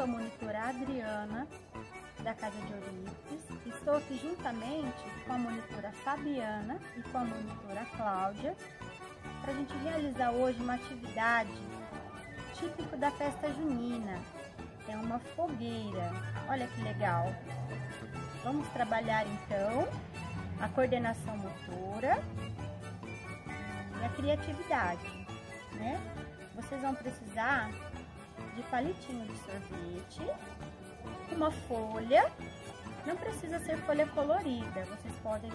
sou a monitora Adriana, da Casa de Eurípides. Estou aqui juntamente com a monitora Fabiana e com a monitora Cláudia, para a gente realizar hoje uma atividade típica da festa junina. É uma fogueira. Olha que legal! Vamos trabalhar então a coordenação motora e a criatividade, né? Vocês vão precisar de palitinho de sorvete, uma folha, não precisa ser folha colorida, vocês podem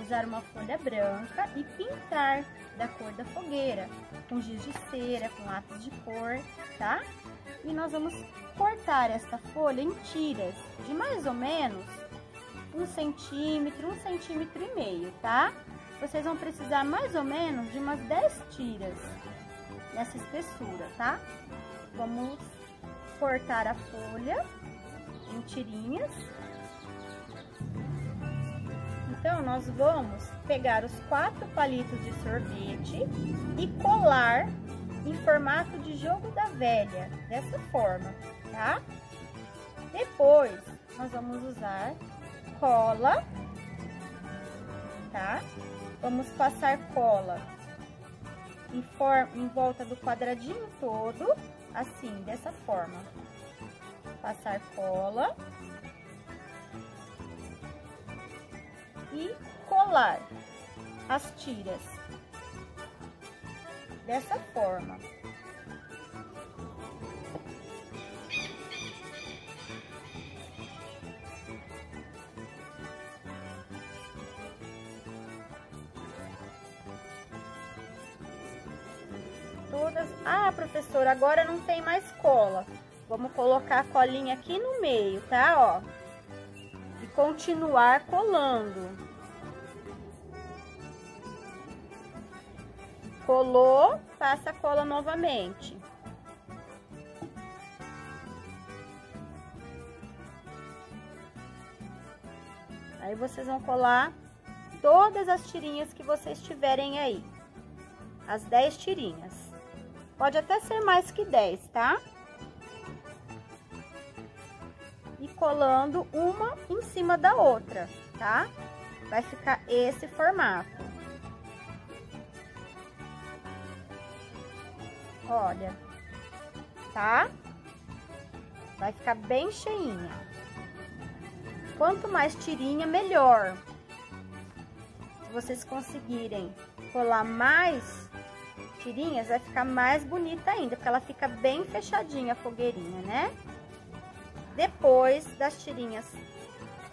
usar uma folha branca e pintar da cor da fogueira, com giz de cera, com lápis de cor, tá? E nós vamos cortar esta folha em tiras de mais ou menos 1 centímetro, 1,5 centímetros, tá? Vocês vão precisar mais ou menos de umas 10 tiras nessa espessura, tá? Vamos cortar a folha em tirinhas. Então, nós vamos pegar os 4 palitos de sorvete e colar em formato de jogo da velha, dessa forma, tá? Depois, nós vamos usar cola, tá? Vamos passar cola em volta do quadradinho todo, assim, dessa forma. Passar cola e colar as tiras dessa forma. Todas. Ah, professora, agora não tem mais cola. Vamos colocar a colinha aqui no meio, tá? Ó. E continuar colando. Colou, passa a cola novamente. Aí vocês vão colar todas as tirinhas que vocês tiverem aí. As 10 tirinhas. Pode até ser mais que 10, tá? E colando uma em cima da outra, tá? Vai ficar esse formato. Olha, tá? Vai ficar bem cheinha. Quanto mais tirinha, melhor. Se vocês conseguirem colar mais tirinhas, vai ficar mais bonita ainda, porque ela fica bem fechadinha a fogueirinha, né? Depois das tirinhas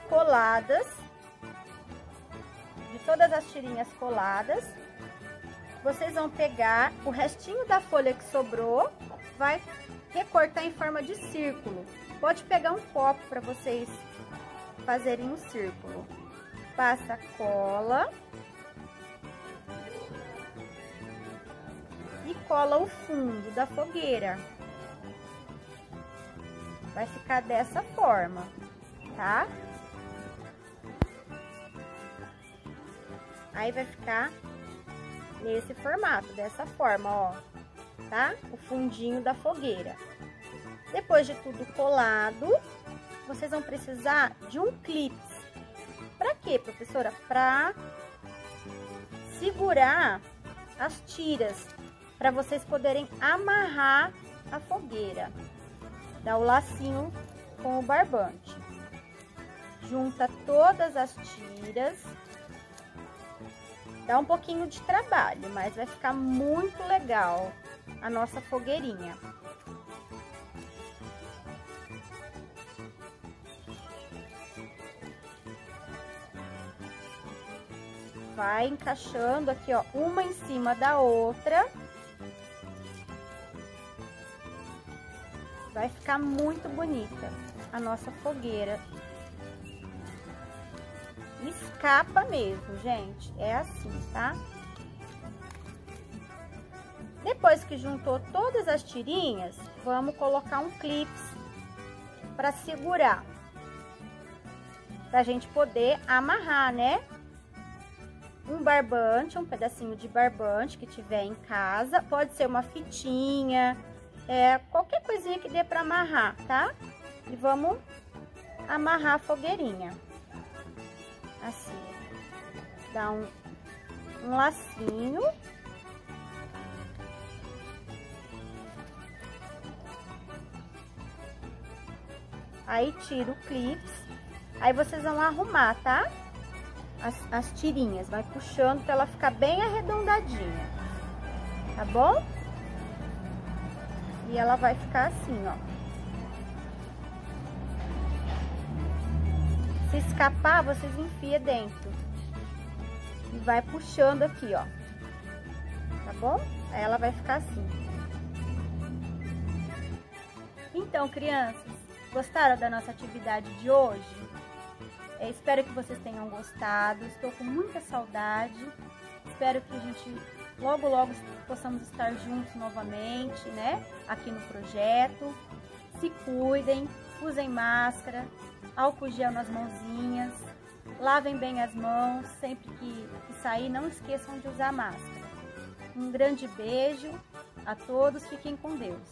coladas, de todas as tirinhas coladas, vocês vão pegar o restinho da folha que sobrou, vai recortar em forma de círculo. Pode pegar um copo para vocês fazerem um círculo. Passa cola e cola o fundo da fogueira. Vai ficar dessa forma, tá? Aí vai ficar nesse formato, dessa forma, ó, tá? O fundinho da fogueira. Depois de tudo colado, vocês vão precisar de um clips. Pra quê, professora? Pra segurar as tiras, para vocês poderem amarrar a fogueira. Dá o lacinho com o barbante. Junta todas as tiras. Dá um pouquinho de trabalho, mas vai ficar muito legal a nossa fogueirinha. Vai encaixando aqui, ó, uma em cima da outra. Vai ficar muito bonita a nossa fogueira. Escapa mesmo, gente. É assim, tá? Depois que juntou todas as tirinhas, vamos colocar um clips para segurar. Pra gente poder amarrar, né? Um barbante, um pedacinho de barbante que tiver em casa. Pode ser uma fitinha, qualquer coisinha que dê para amarrar, tá? E vamos amarrar a fogueirinha. Assim, dá um lacinho. Aí tira o clips. Aí vocês vão arrumar, tá? As tirinhas, vai puxando para ela ficar bem arredondadinha, tá bom? E ela vai ficar assim, ó. Se escapar, vocês enfiam dentro. E vai puxando aqui, ó. Tá bom? Aí ela vai ficar assim. Então, crianças, gostaram da nossa atividade de hoje? Espero que vocês tenham gostado. Estou com muita saudade. Espero que a gente logo possamos estar juntos novamente, né? Aqui no projeto. Se cuidem, usem máscara, álcool gel nas mãozinhas, lavem bem as mãos. Sempre que sair, não esqueçam de usar máscara. Um grande beijo a todos, fiquem com Deus.